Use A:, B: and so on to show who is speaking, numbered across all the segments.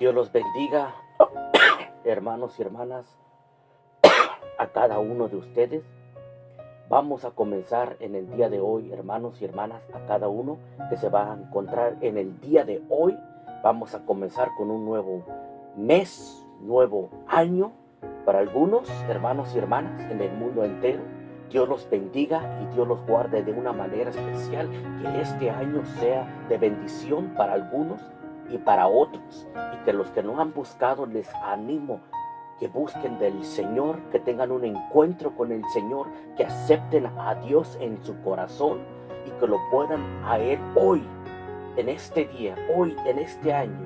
A: Dios los bendiga, hermanos y hermanas, a cada uno de ustedes. Vamos a comenzar en el día de hoy, hermanos y hermanas, a cada uno que se va a encontrar en el día de hoy. Vamos a comenzar con un nuevo mes, nuevo año para algunos, hermanos y hermanas, en el mundo entero. Dios los bendiga y Dios los guarde de una manera especial. Que este año sea de bendición para algunos y para otros. Y que los que no han buscado, les animo que busquen del Señor, que tengan un encuentro con el Señor, que acepten a Dios en su corazón y que lo puedan a Él hoy, en este día, hoy, en este año.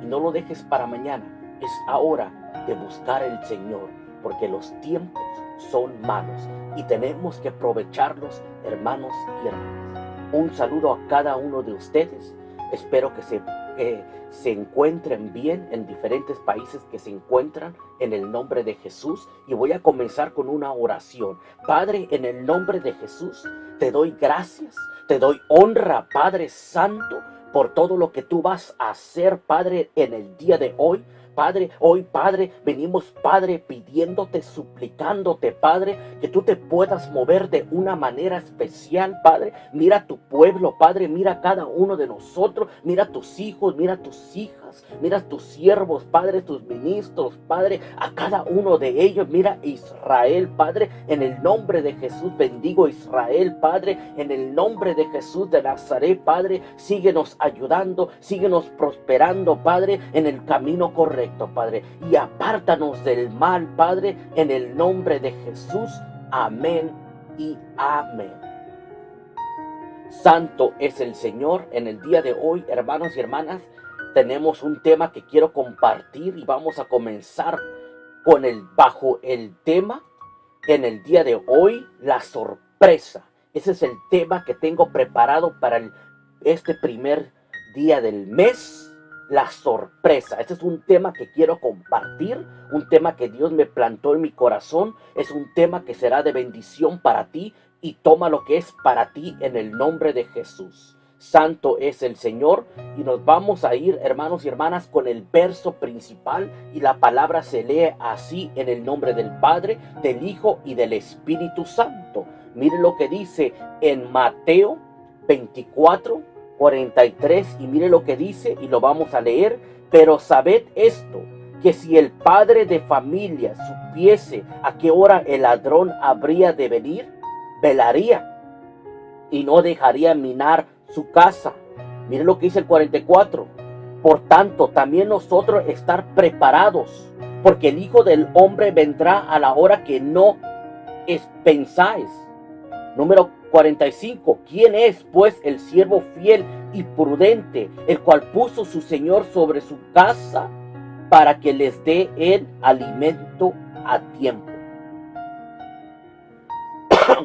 A: Y no lo dejes para mañana. Es ahora de buscar el Señor, porque los tiempos son malos y tenemos que aprovecharlos, hermanos y hermanas. Un saludo a cada uno de ustedes. Espero que se encuentren bien en diferentes países que se encuentran en el nombre de Jesús. Y voy a comenzar con una oración. Padre, en el nombre de Jesús, te doy gracias, te doy honra, Padre Santo, por todo lo que tú vas a hacer, Padre, en el día de hoy. Padre, hoy, Padre, venimos, Padre, pidiéndote, suplicándote, Padre, que tú te puedas mover de una manera especial, Padre. Mira tu pueblo, Padre, mira a cada uno de nosotros, mira a tus hijos, mira a tus hijas, mira a tus siervos, Padre, tus ministros, Padre, a cada uno de ellos. Mira a Israel, Padre, en el nombre de Jesús, bendigo a Israel, Padre, en el nombre de Jesús de Nazaret, Padre, síguenos ayudando, síguenos prosperando, Padre, en el camino correcto, Padre, y apártanos del mal, Padre, en el nombre de Jesús. Amén y amén. Santo es el Señor. En el día de hoy, hermanos y hermanas, tenemos un tema que quiero compartir y vamos a comenzar con bajo el tema, en el día de hoy, la sorpresa. Ese es el tema que tengo preparado para este primer día del mes. La sorpresa. Este es un tema que quiero compartir, un tema que Dios me plantó en mi corazón. Es un tema que será de bendición para ti, y toma lo que es para ti en el nombre de Jesús. Santo es el Señor. Y nos vamos a ir, hermanos y hermanas, con el verso principal, y la palabra se lee así: en el nombre del Padre, del Hijo y del Espíritu Santo. Miren lo que dice en Mateo 24:43, y mire lo que dice, y lo vamos a leer. Pero sabed esto, que si el padre de familia supiese a qué hora el ladrón habría de venir, velaría y no dejaría minar su casa. Mire lo que dice el 44. Por tanto, también nosotros estar preparados, porque el Hijo del Hombre vendrá a la hora que no pensáis. Número 45. ¿Quién es, pues, el siervo fiel y prudente, el cual puso su Señor sobre su casa para que les dé el alimento a tiempo?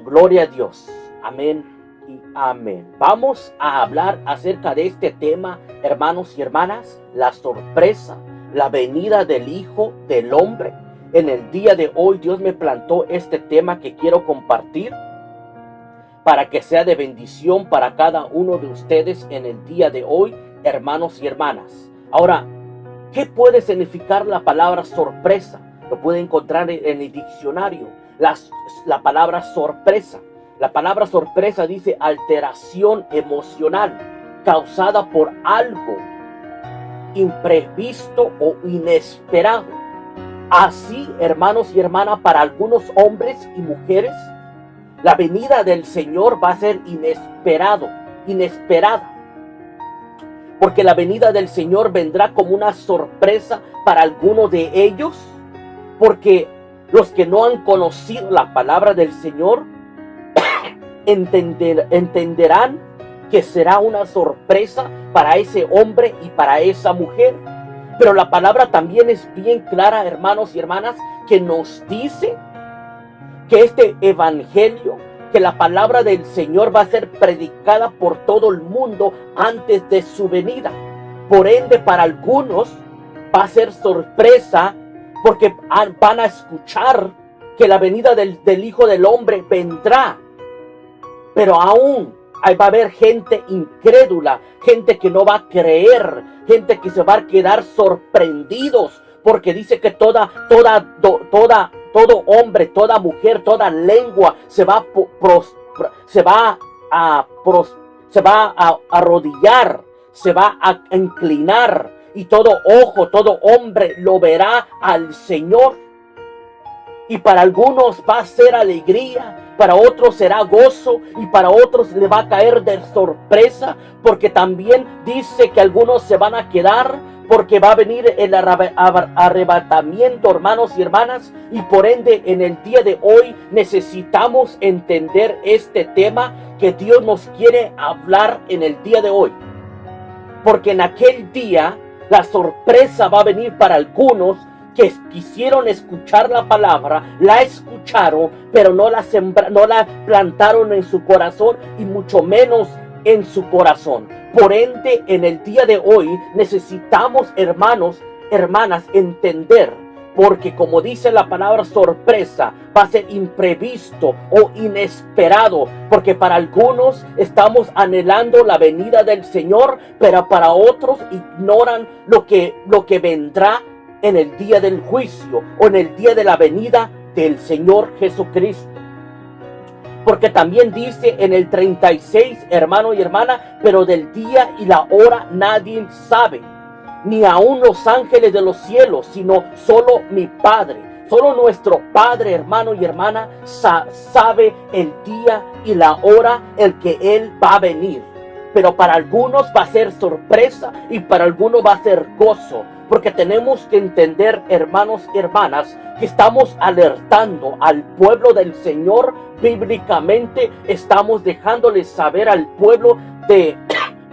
A: Gloria a Dios. Amén y amén. Vamos a hablar acerca de este tema, hermanos y hermanas: la sorpresa, la venida del Hijo del Hombre. En el día de hoy Dios me plantó este tema que quiero compartir para que sea de bendición para cada uno de ustedes en el día de hoy, hermanos y hermanas. Ahora, ¿qué puede significar la palabra sorpresa? Lo puede encontrar en el diccionario. La palabra sorpresa. La palabra sorpresa dice alteración emocional causada por algo imprevisto o inesperado. Así, hermanos y hermanas, para algunos hombres y mujeres, la venida del Señor va a ser inesperada. Porque la venida del Señor vendrá como una sorpresa para algunos de ellos. Porque los que no han conocido la palabra del Señor entenderán que será una sorpresa para ese hombre y para esa mujer. Pero la palabra también es bien clara, hermanos y hermanas, que nos dice que este evangelio, que la palabra del Señor va a ser predicada por todo el mundo antes de su venida. Por ende, para algunos va a ser sorpresa, porque van a escuchar que la venida del Hijo del Hombre vendrá. Pero aún ahí va a haber gente incrédula, gente que no va a creer, gente que se va a quedar sorprendidos, porque dice que todo hombre, toda mujer, toda lengua se va a arrodillar, se va a inclinar, y todo ojo, todo hombre lo verá al Señor. Y para algunos va a ser alegría, para otros será gozo, y para otros le va a caer de sorpresa, porque también dice que algunos se van a quedar, porque va a venir el arrebatamiento, hermanos y hermanas, y por ende en el día de hoy necesitamos entender este tema que Dios nos quiere hablar en el día de hoy. Porque en aquel día la sorpresa va a venir para algunos que quisieron escuchar la palabra, la escucharon, pero no la plantaron en su corazón, y mucho menos en su corazón. Por ende, en el día de hoy necesitamos, hermanos, hermanas, entender, porque como dice la palabra, sorpresa va a ser imprevisto o inesperado, porque para algunos estamos anhelando la venida del Señor, pero para otros ignoran lo que vendrá en el día del juicio o en el día de la venida del Señor Jesucristo. Porque también dice en el 36, hermano y hermana, pero del día y la hora nadie sabe, ni aun los ángeles de los cielos, sino solo mi Padre. Solo nuestro Padre, hermano y hermana, sabe el día y la hora en que Él va a venir. Pero para algunos va a ser sorpresa y para algunos va a ser gozo. Porque tenemos que entender, hermanos y hermanas, que estamos alertando al pueblo del Señor bíblicamente. Estamos dejándoles saber al pueblo de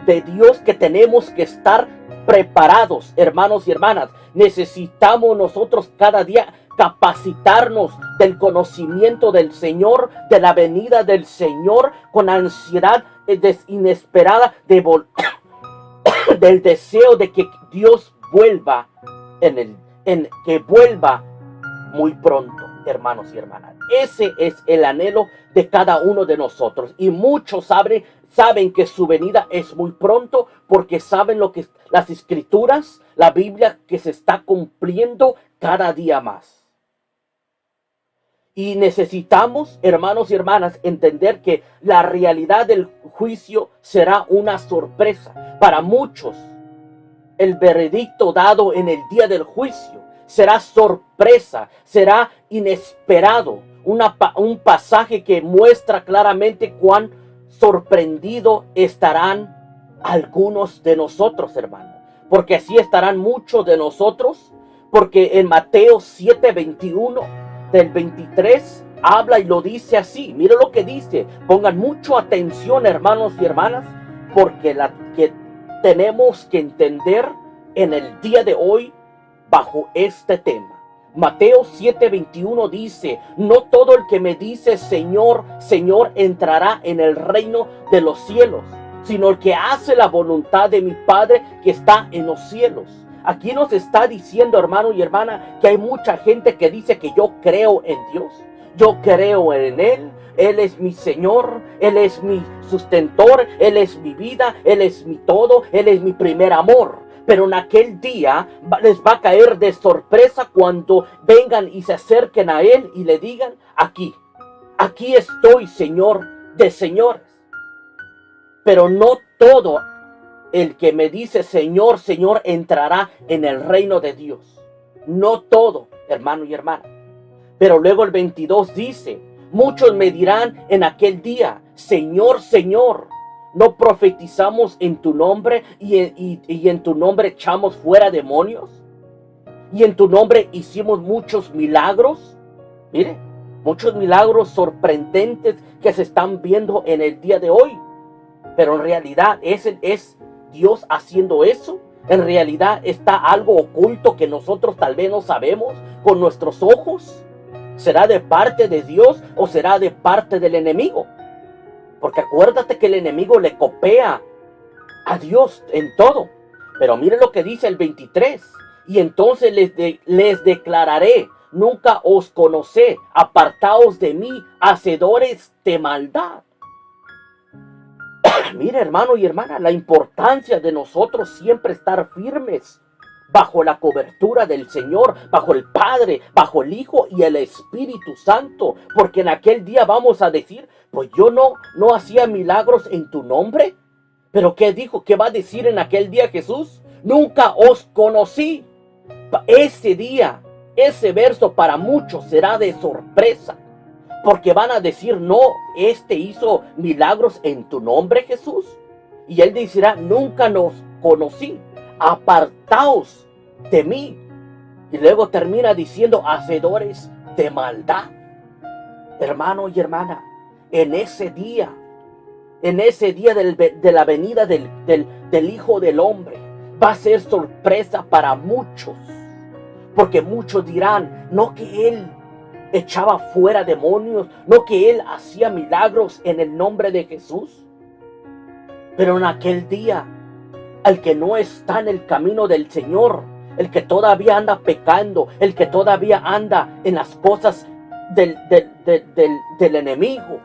A: Dios que tenemos que estar preparados, hermanos y hermanas. Necesitamos nosotros cada día capacitarnos del conocimiento del Señor, de la venida del Señor, con ansiedad inesperada del deseo de que Dios vuelva que vuelva muy pronto, hermanos y hermanas. Ese es el anhelo de cada uno de nosotros, y muchos saben que su venida es muy pronto, porque saben lo que las Escrituras, la Biblia, que se está cumpliendo cada día más. Y necesitamos, hermanos y hermanas, entender que la realidad del juicio será una sorpresa. Para muchos, el veredicto dado en el día del juicio será sorpresa, será inesperado. Un pasaje que muestra claramente cuán sorprendido estarán algunos de nosotros, hermanos. Porque así estarán muchos de nosotros, porque en Mateo 7:21 del 23 habla y lo dice así. Mira lo que dice. Pongan mucha atención, hermanos y hermanas, porque que tenemos que entender en el día de hoy bajo este tema. Mateo 7:21 dice: no todo el que me dice Señor, Señor entrará en el reino de los cielos, sino el que hace la voluntad de mi Padre que está en los cielos. Aquí nos está diciendo, hermano y hermana, que hay mucha gente que dice que yo creo en Dios, yo creo en Él, Él es mi Señor, Él es mi sustentor, Él es mi vida, Él es mi todo, Él es mi primer amor. Pero en aquel día les va a caer de sorpresa cuando vengan y se acerquen a Él y le digan: aquí estoy, Señor de señores. Pero no todo el que me dice Señor, Señor entrará en el reino de Dios. No todo, hermano y hermana. Pero luego el 22 dice: muchos me dirán en aquel día: Señor, Señor, ¿no profetizamos en tu nombre y en tu nombre echamos fuera demonios? ¿Y en tu nombre hicimos muchos milagros? Mire, muchos milagros sorprendentes que se están viendo en el día de hoy. Pero en realidad ¿es Dios haciendo eso? En realidad está algo oculto que nosotros tal vez no sabemos con nuestros ojos. ¿Será de parte de Dios o será de parte del enemigo? Porque acuérdate que el enemigo le copia a Dios en todo. Pero mire lo que dice el 23. Y entonces les declararé: nunca os conocí, apartaos de mí, hacedores de maldad. mira, hermano y hermana, la importancia de nosotros siempre estar firmes bajo la cobertura del Señor, bajo el Padre, bajo el Hijo y el Espíritu Santo. Porque en aquel día vamos a decir, pues yo no hacía milagros en tu nombre. Pero ¿qué dijo? ¿Qué va a decir en aquel día Jesús? Nunca os conocí. Ese día, ese verso para muchos será de sorpresa. Porque van a decir, no, este hizo milagros en tu nombre, Jesús. Y él dirá, nunca nos conocí. Apartaos de mí. Y luego termina diciendo, hacedores de maldad. Hermano y hermana, en ese día de la venida del Hijo del Hombre, va a ser sorpresa para muchos. Porque muchos dirán, no que él echaba fuera demonios, no que él hacía milagros en el nombre de Jesús. Pero en aquel día, el que no está en el camino del Señor, el que todavía anda pecando, el que todavía anda en las cosas del enemigo,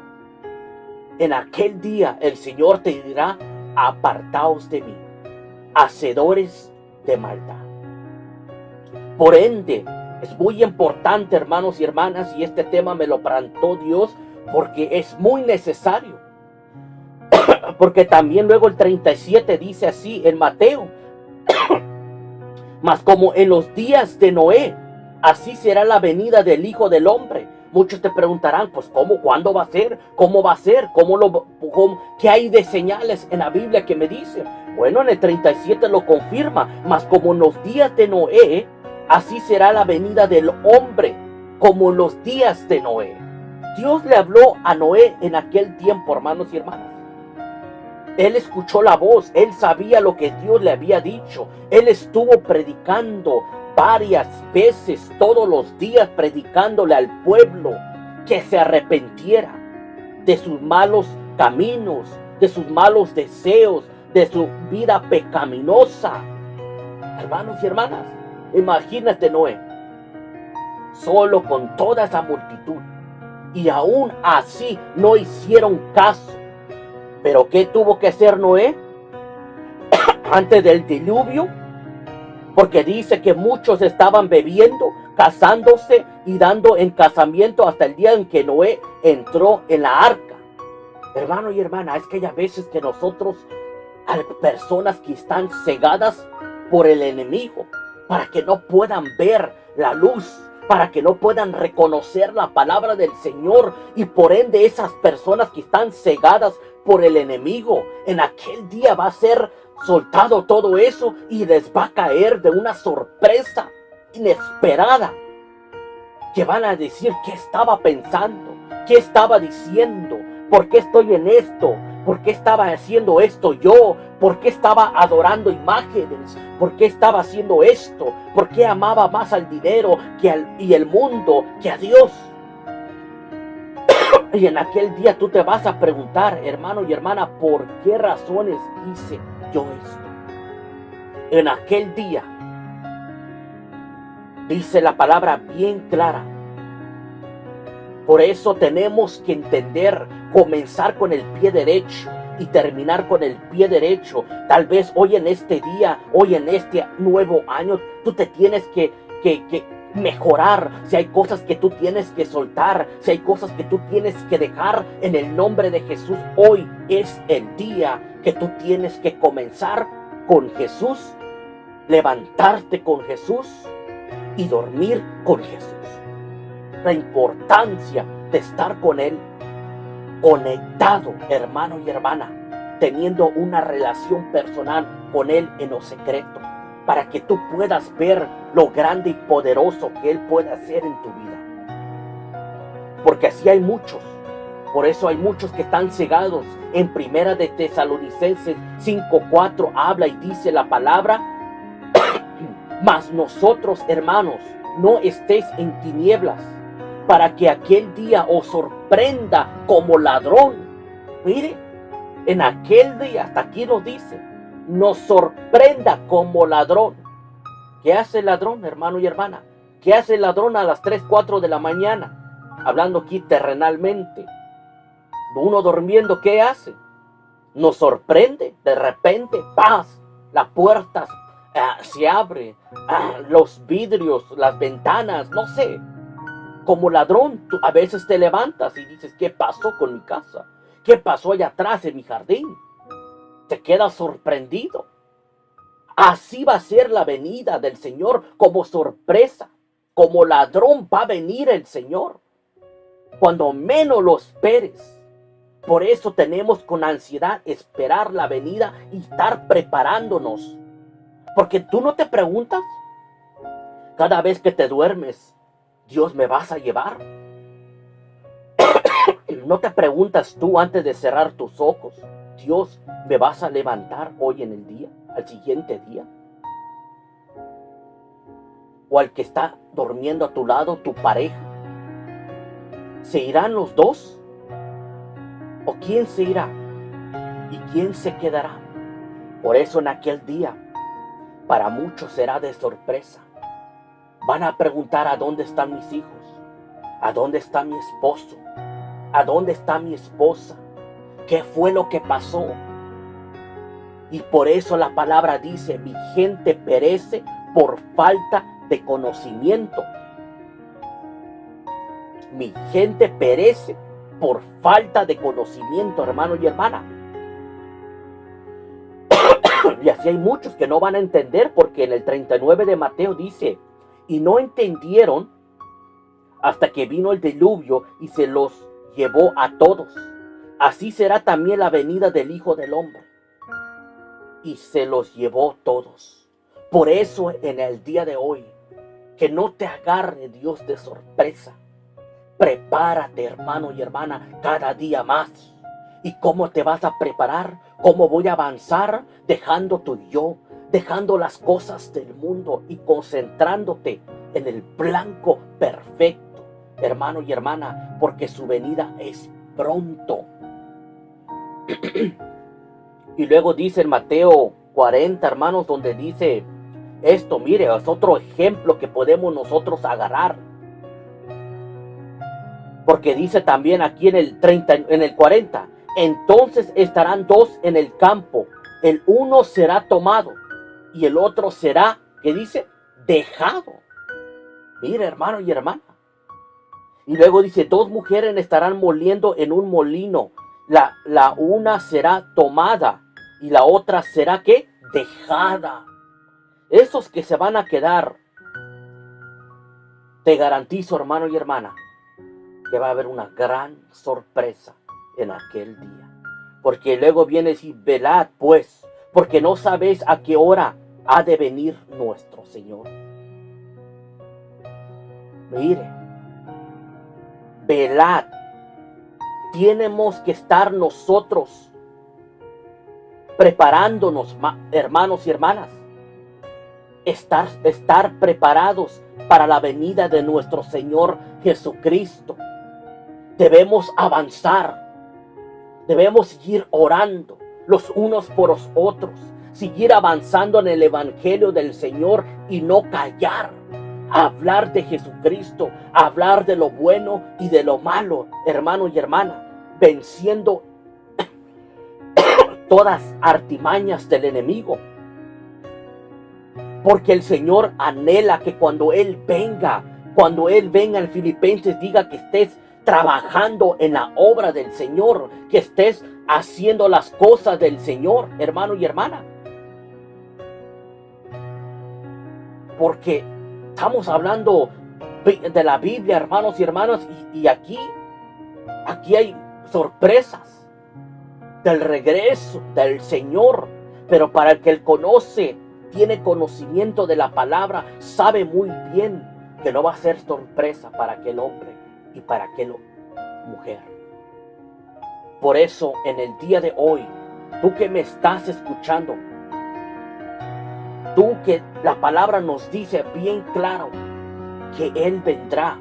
A: en aquel día el Señor te dirá, apartaos de mí, hacedores de maldad. Por ende, es muy importante, hermanos y hermanas, y este tema me lo plantó Dios porque es muy necesario. Porque también luego el 37 dice así en Mateo, mas como en los días de Noé, así será la venida del Hijo del Hombre. Muchos te preguntarán, pues ¿cómo? ¿Cuándo va a ser? ¿Cómo va a ser? ¿Qué hay de señales en la Biblia que me dicen? Bueno, en el 37 lo confirma, mas como en los días de Noé, así será la venida del hombre, como en los días de Noé. Dios le habló a Noé en aquel tiempo, hermanos y hermanas. Él escuchó la voz, él sabía lo que Dios le había dicho. Él estuvo predicando varias veces, todos los días, predicándole al pueblo que se arrepintiera de sus malos caminos, de sus malos deseos, de su vida pecaminosa. Hermanos y hermanas, imagínate Noé, solo con toda esa multitud, y aún así no hicieron caso. Pero ¿qué tuvo que hacer Noé antes del diluvio? Porque dice que muchos estaban bebiendo, casándose y dando en casamiento hasta el día en que Noé entró en la arca. Hermano y hermana, es que hay a veces que nosotros, hay personas que están cegadas por el enemigo, para que no puedan ver la luz, para que no puedan reconocer la palabra del Señor. Y por ende esas personas que están cegadas por el enemigo, en aquel día va a ser soltado todo eso y les va a caer de una sorpresa inesperada, que van a decir, ¿qué estaba pensando? ¿Qué estaba diciendo? ¿Por qué estoy en esto? ¿Por qué estaba haciendo esto yo? ¿Por qué estaba adorando imágenes? ¿Por qué estaba haciendo esto? ¿Por qué amaba más al dinero y el mundo que a Dios? Y en aquel día tú te vas a preguntar, hermano y hermana, ¿por qué razones hice yo esto? En aquel día, dice la palabra bien clara. Por eso tenemos que entender, comenzar con el pie derecho y terminar con el pie derecho. Tal vez hoy en este día, hoy en este nuevo año, tú te tienes que mejorar. Si hay cosas que tú tienes que soltar, si hay cosas que tú tienes que dejar, en el nombre de Jesús, hoy es el día que tú tienes que comenzar con Jesús, levantarte con Jesús y dormir con Jesús. La importancia de estar con Él, conectado, hermano y hermana, teniendo una relación personal con Él en lo secreto, para que tú puedas ver lo grande y poderoso que Él puede hacer en tu vida. Porque así hay muchos. Por eso hay muchos que están cegados. En Primera de Tesalonicenses 5:4 habla y dice la palabra, mas nosotros, hermanos, no estéis en tinieblas, para que aquel día os sorprenda como ladrón. Mire, en aquel día, hasta aquí nos dice, nos sorprenda como ladrón. ¿Qué hace el ladrón, hermano y hermana? ¿Qué hace el ladrón a las 3, 4 de la mañana? Hablando aquí terrenalmente. Uno durmiendo, ¿qué hace? nos sorprende. De repente, paz, las puertas se abren, los vidrios, las ventanas, no sé. Como ladrón, tú a veces te levantas y dices, ¿qué pasó con mi casa? ¿Qué pasó allá atrás en mi jardín? Te quedas sorprendido. Así va a ser la venida del Señor, como sorpresa. Como ladrón va a venir el Señor, cuando menos lo esperes. Por eso tenemos con ansiedad esperar la venida y estar preparándonos. Porque tú no te preguntas, cada vez que te duermes, ¿Dios me vas a llevar? No te preguntas tú antes de cerrar tus ojos, ¿Dios me vas a levantar hoy en el día, al siguiente día? O al que está durmiendo a tu lado, tu pareja. ¿Se irán los dos? ¿O quién se irá? ¿Y quién se quedará? Por eso en aquel día, para muchos será de sorpresa. Van a preguntar, ¿a dónde están mis hijos? ¿A dónde está mi esposo? ¿A dónde está mi esposa? ¿Qué fue lo que pasó? Y por eso la palabra dice, mi gente perece por falta de conocimiento. Mi gente perece por falta de conocimiento, hermano y hermana. Y así hay muchos que no van a entender, porque en el 39 de Mateo dice, y no entendieron hasta que vino el diluvio y se los llevó a todos. Así será también la venida del Hijo del Hombre. Y se los llevó todos. Por eso en el día de hoy, que no te agarre Dios de sorpresa. Prepárate, hermano y hermana, cada día más. ¿Y cómo te vas a preparar? ¿Cómo voy a avanzar? Dejando tu yo, dejando las cosas del mundo y concentrándote en el blanco perfecto, hermano y hermana, porque su venida es pronto. Y luego dice en Mateo 40, hermanos, donde dice esto, mire, es otro ejemplo que podemos nosotros agarrar. Porque dice también aquí en el 40, entonces estarán dos en el campo, el uno será tomado y el otro será, ¿qué dice? Dejado. Mire, hermano y hermana. Y luego dice, dos mujeres estarán moliendo en un molino, la una será tomada y la otra será, ¿qué? Dejada. Esos que se van a quedar, te garantizo, hermano y hermana, que va a haber una gran sorpresa en aquel día. Porque luego viene a decir, velad pues, porque no sabéis a qué hora ha de venir nuestro Señor. Mire, velad. Tenemos que estar nosotros preparándonos, hermanos y hermanas. Estar preparados para la venida de nuestro Señor Jesucristo. Debemos avanzar. Debemos seguir orando los unos por los otros. Seguir avanzando en el Evangelio del Señor y no callar. Hablar de Jesucristo. Hablar de lo bueno y de lo malo, hermano y hermana. Venciendo todas artimañas del enemigo. Porque el Señor anhela que cuando Él venga en Filipenses, diga que estés trabajando en la obra del Señor, que estés haciendo las cosas del Señor, hermano y hermana. Porque estamos hablando de la Biblia, hermanos y hermanas, y aquí hay sorpresas del regreso del Señor. Pero para el que Él conoce, tiene conocimiento de la palabra, sabe muy bien que no va a ser sorpresa para aquel hombre y para aquella mujer. Por eso en el día de hoy, tú que me estás escuchando, tú que la palabra nos dice bien claro que Él vendrá.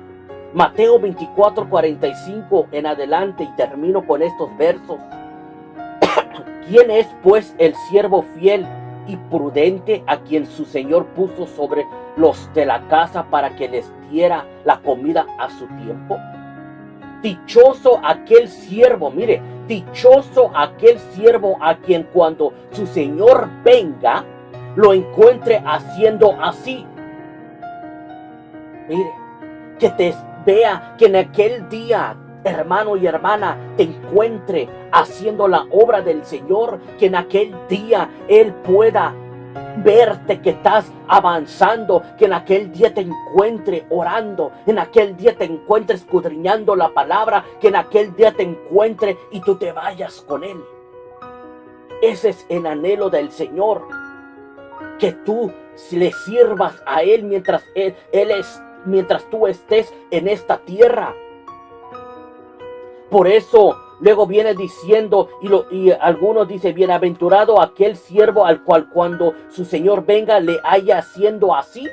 A: Mateo 24, 45 en adelante, y termino con estos versos. ¿Quién es pues el siervo fiel y prudente a quien su Señor puso sobre los de la casa para que les diera la comida a su tiempo? Dichoso aquel siervo, mire, Dichoso aquel siervo a quien cuando su Señor venga, lo encuentre haciendo así. Mire, que te vea que en aquel día, hermano y hermana, te encuentre haciendo la obra del Señor, que en aquel día Él pueda verte que estás avanzando, que en aquel día te encuentre orando, en aquel día te encuentre escudriñando la palabra, que en aquel día te encuentre y tú te vayas con Él. Ese es el anhelo del Señor, que tú le sirvas a Él mientras tú estés en esta tierra. Por eso luego viene diciendo, y algunos dicen, bienaventurado aquel siervo al cual cuando su Señor venga le haya haciendo así.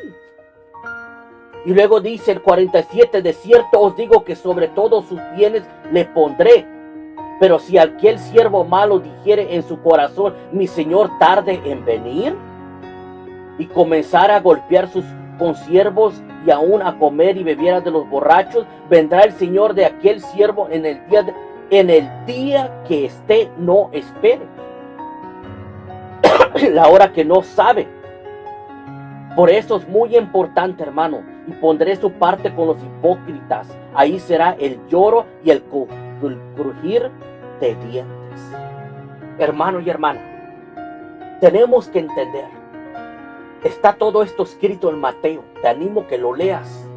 A: Y luego dice el 47, de cierto os digo que sobre todos sus bienes le pondré. Pero si aquel siervo malo dijere en su corazón, mi Señor tarde en venir, y comenzara a golpear sus consiervos y aún a comer y bebiera de los borrachos, vendrá el Señor de aquel siervo en el día que éste no espere, la hora que no sabe. Por eso es muy importante, hermano, y pondré su parte con los hipócritas. Ahí será el lloro y el crujir de dientes. Hermano y hermana, tenemos que entender, está todo esto escrito en Mateo. Te animo que lo leas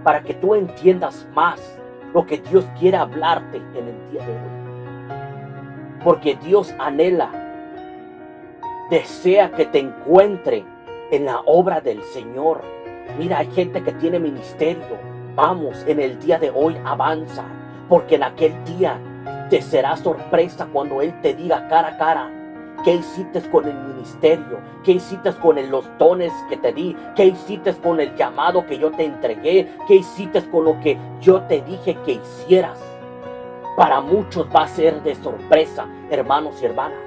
A: para que tú entiendas más lo que Dios quiere hablarte en el día de hoy. Porque Dios anhela, desea que te encuentre en la obra del Señor. Mira, hay gente que tiene ministerio. Vamos, en el día de hoy avanza, porque en aquel día te será sorpresa cuando Él te diga cara a cara: ¿qué hiciste con el ministerio? ¿Qué hiciste con los dones que te di? ¿Qué hiciste con el llamado que yo te entregué? ¿Qué hiciste con lo que yo te dije que hicieras? Para muchos va a ser de sorpresa, hermanos y hermanas.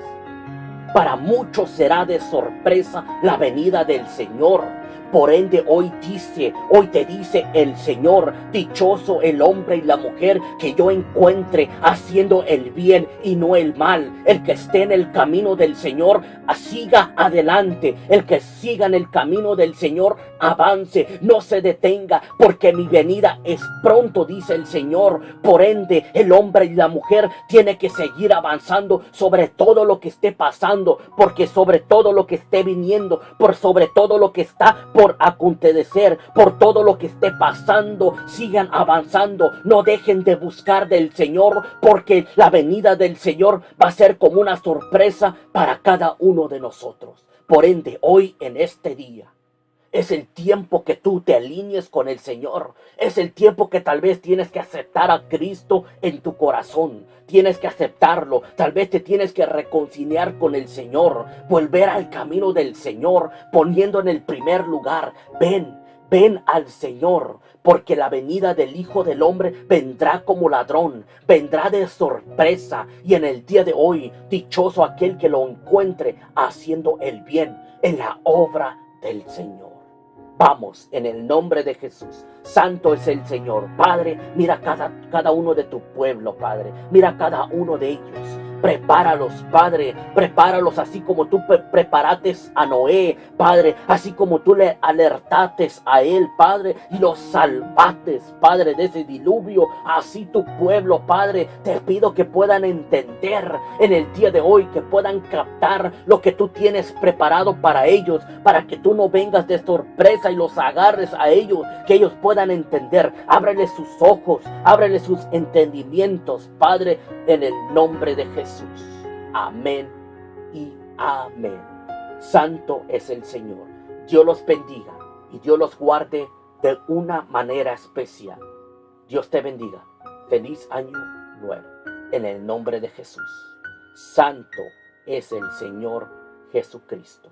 A: Para muchos será de sorpresa la venida del Señor. Por ende, hoy te dice el Señor: dichoso el hombre y la mujer que yo encuentre haciendo el bien y no el mal. El que esté en el camino del Señor, siga adelante. El que siga en el camino del Señor, avance, no se detenga, porque mi venida es pronto, dice el Señor. Por ende, el hombre y la mujer tiene que seguir avanzando sobre todo lo que esté pasando, porque sobre todo lo que esté viniendo, sobre todo lo que está por acontecer, por todo lo que esté pasando, sigan avanzando. No dejen de buscar del Señor, porque la venida del Señor va a ser como una sorpresa para cada uno de nosotros. Por ende, hoy en este día es el tiempo que tú te alinees con el Señor. Es el tiempo que tal vez tienes que aceptar a Cristo en tu corazón. Tienes que aceptarlo. Tal vez te tienes que reconciliar con el Señor. Volver al camino del Señor, poniendo en el primer lugar: ven al Señor, porque la venida del Hijo del Hombre vendrá como ladrón, vendrá de sorpresa. Y en el día de hoy, dichoso aquel que lo encuentre haciendo el bien en la obra del Señor. Vamos, en el nombre de Jesús. Santo es el Señor. Padre, mira cada uno de tu pueblo, Padre. Mira cada uno de ellos. Prepáralos, Padre, prepáralos así como tú preparaste a Noé, Padre, así como tú le alertaste a él, Padre, y los salvaste, Padre, de ese diluvio. Así tu pueblo, Padre, te pido que puedan entender en el día de hoy, que puedan captar lo que tú tienes preparado para ellos, para que tú no vengas de sorpresa y los agarres a ellos, que ellos puedan entender. Ábreles sus ojos, ábreles sus entendimientos, Padre, en el nombre de Jesús. Amén y amén. Santo es el Señor. Dios los bendiga y Dios los guarde de una manera especial. Dios te bendiga. Feliz año nuevo. En el nombre de Jesús. Santo es el Señor Jesucristo.